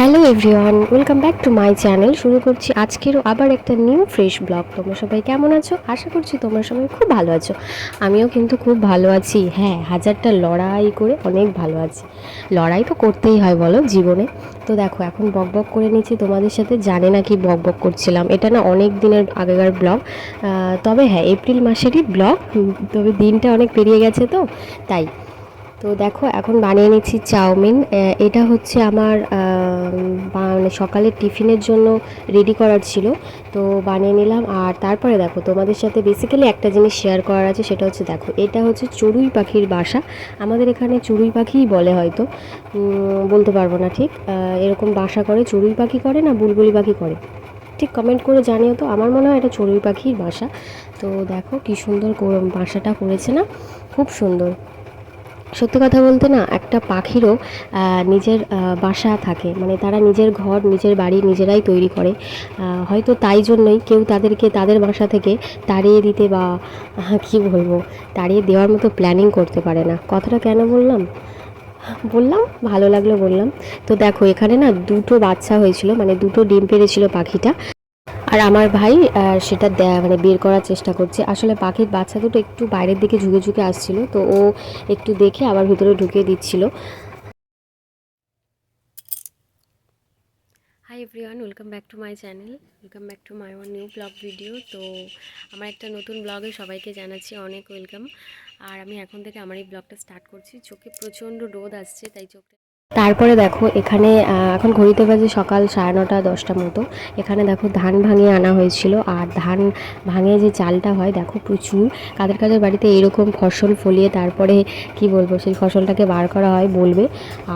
Hello everyone, welcome back to my channel. শুরু করছি আজকেরও আবার একটা নিউ ফ্রেশ ব্লগ। তোমরা সবাই কেমন আছো? আশা করছি তোমরা সবাই খুব ভালো আছো। আমিও কিন্তু খুব ভালো আছি। হ্যাঁ, হাজারটা লড়াই করে অনেক ভালো আছি। লড়াই তো করতেই হয় বলো জীবনে। তো দেখো এখন বক বক করে নিচ্ছি তোমাদের সাথে, জানি না কি বক বক করছিলাম। এটা না অনেক দিনের আগেকার ব্লগ, তবে হ্যাঁ এপ্রিল মাসেরই ব্লগ। তবে দিনটা অনেক পেরিয়ে গেছে তো তাই। তো দেখো এখন বানিয়ে নিচ্ছি চাউমিন। এটা হচ্ছে আমার মানে সকালের টিফিনের জন্য রেডি করার ছিল, তো বানিয়ে নিলাম। আর তারপরে দেখো তোমাদের সাথে বেসিক্যালি একটা জিনিস শেয়ার করার আছে, সেটা হচ্ছে দেখো এটা হচ্ছে চড়ুই পাখির বাসা। আমাদের এখানে চড়ুই পাখিই বলে হয়তো, বলতে পারবো না ঠিক। এরকম বাসা করে চড়ুই পাখি করে না বুলবুলি পাখি করে, ঠিক কমেন্ট করে জানিও তো। আমার মনে হয় এটা চড়ুই পাখির বাসা। তো দেখো কী সুন্দর বাসাটা করেছে না, খুব সুন্দর। সত্যি কথা বলতে না, একটা পাখিরও নিজের বাসা থাকে, মানে তারা নিজের ঘর নিজের বাড়ি নিজেরাই তৈরি করে। হয়তো তাই জন্যই কেউ তাদেরকে তাদের বাসা থেকে তাড়িয়ে দিতে বা কী বলবো, তাড়িয়ে দেওয়ার মতো প্ল্যানিং করতে পারে না। কথাটা কেন বললাম বললাম ভালো লাগলো বললাম। তো দেখো এখানে না দুটো বাচ্চা হয়েছিল, মানে দুটো ডিম পেড়েছিল পাখিটা। আর আমার ভাই সেটা মানে বের করার চেষ্টা করছে। আসলে পাখির বাচ্চা দুটো একটু বাইরের দিকে ঝুঁকে ঝুঁকে আসছিল, তো ও একটু দেখে আবার ভিতরে ঢুকিয়ে দিচ্ছিল। Hi everyone, welcome back to my channel, welcome back to my one knew blog video. তো আমার একটা নতুন ব্লগে সবাইকে জানাচ্ছি অনেক ওয়েলকাম। আর আমি এখন থেকে আমার এই ব্লগটা স্টার্ট করছি। চোখে প্রচণ্ড রোদ আসছে, তাই চোখটা। তারপরে দেখো এখানে এখন ঘড়িতে বাজে সকাল 9:30 10টা মতো। এখানে দেখো ধান ভাঙিয়ে আনা হয়েছিল, আর ধান ভাঙিয়ে যে চালটা হয় দেখো প্রচুর। কাদের কাদের বাড়িতে এরকম ফসল ফলিয়ে তারপরে কি বলবো সেই ফসলটাকে বার করা হয় বলবে।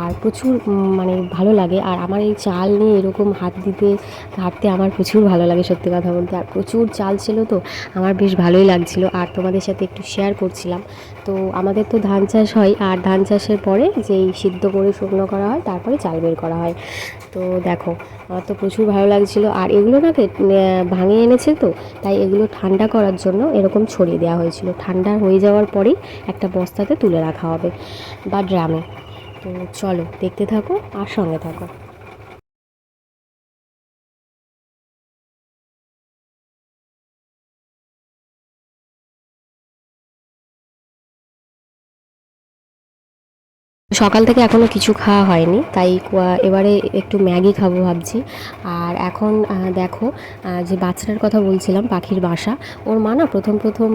আর প্রচুর মানে ভালো লাগে। আর আমার এই চাল নিয়ে এরকম হাত দিতে ঘাঁটতে আমার প্রচুর ভালো লাগে সত্যি কথা বলতে। আর প্রচুর চাল ছিল তো আমার বেশ ভালোই লাগছিল, আর তোমাদের সাথে একটু শেয়ার করছিলাম। তো আমাদের তো ধান চাষ হয়, আর ধান চাষের পরে যেই সিদ্ধ করে শুকনো করা হয় তারপরে চাল বের করা হয়। তো দেখো আমার তো প্রচুর ভালো লাগছিল। আর এগুলো না ভাঙিয়ে এনেছে তো, তাই এগুলো ঠান্ডা করার জন্য এরকম ছড়িয়ে দেওয়া হয়েছিল। ঠান্ডা হয়ে যাওয়ার পরেই একটা বস্তাতে তুলে রাখা হবে বা ড্রামে। তো চলো দেখতে থাকো আর সঙ্গে থাকো। সকাল থেকে এখনও কিছু খাওয়া হয়নি, তাই এবারে একটু ম্যাগি খাবো ভাবছি। আর এখন দেখো যে বাচ্চাটার কথা বলছিলাম পাখির বাসা, ওর মা না প্রথম প্রথম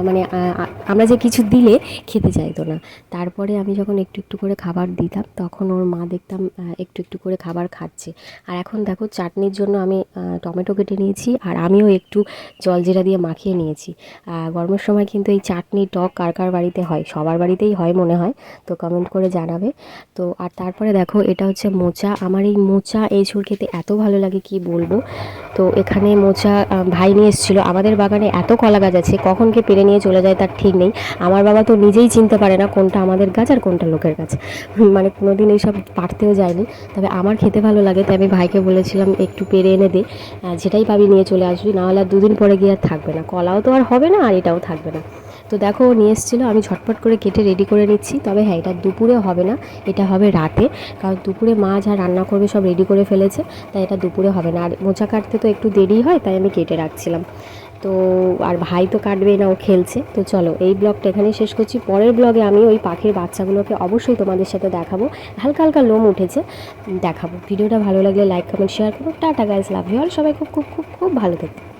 মানে আমরা যে কিছু দিলে খেতে চাইতো না। তারপরে আমি যখন একটু একটু করে খাবার দিতাম তখন ওর মা দেখতাম একটু একটু করে খাবার খাচ্ছে। আর এখন দেখো চাটনির জন্য আমি টমেটো কেটে নিয়েছি, আর আমিও একটু জলজিরা দিয়ে মাখিয়ে নিয়েছি। গরমের সময় কিন্তু এই চাটনি টক কার কার বাড়িতে হয়, সবার বাড়িতেই হয় মনে হয়, তো কমেন্ট করে জানাবে। তো আর তারপরে দেখো এটা হচ্ছে মোচা। আমার এই মোচা এঁচোড় খেতে এত ভালো লাগে কি বলবো। তো এখানে মোচা ভাই নিয়ে এসেছিলো। আমাদের বাগানে এত কলা গাছ আছে, কখন কে পেরে নিয়ে চলে যায় তার ঠিক নেই। আমার বাবা তো নিজেই চিনতে পারে না কোনটা আমাদের গাছ আর কোনটা লোকের গাছ। মানে কোনোদিন এইসব পারতেও যায়নি। তবে আমার খেতে ভালো লাগে, তাই আমি ভাইকে বলেছিলাম একটু পেরে এনে দে, যেটাই পাবি নিয়ে চলে আসবি, নাহলে আর দুদিন পরে গিয়ে আর থাকবে না, কলাও তো আর হবে না আর এটাও থাকবে না। তো দেখো ও নিয়ে এসেছিলো, আমি ঝটপট করে কেটে রেডি করে নিচ্ছি। তবে হ্যাঁ এটা দুপুরে হবে না, এটা হবে রাতে, কারণ দুপুরে মা যা রান্না করবে সব রেডি করে ফেলেছে, তাই এটা দুপুরে হবে না। আর মোচা কাটতে তো একটু দেরি হয়, তাই আমি কেটে রাখছিলাম। তো আর ভাই তো কাটবেই না, ও খেলছে। তো চলো এই ব্লগটা এখানেই শেষ করছি। পরের ব্লগে আমি ওই পাখির বাচ্চাগুলোকে অবশ্যই তোমাদের সাথে দেখাবো, হালকা হালকা লোম উঠেছে, দেখাবো। ভিডিওটা ভালো লাগলে লাইক কমেন্ট শেয়ার করো। Tata guys, love you all. সবাই খুব খুব খুব খুব ভালো থেকো।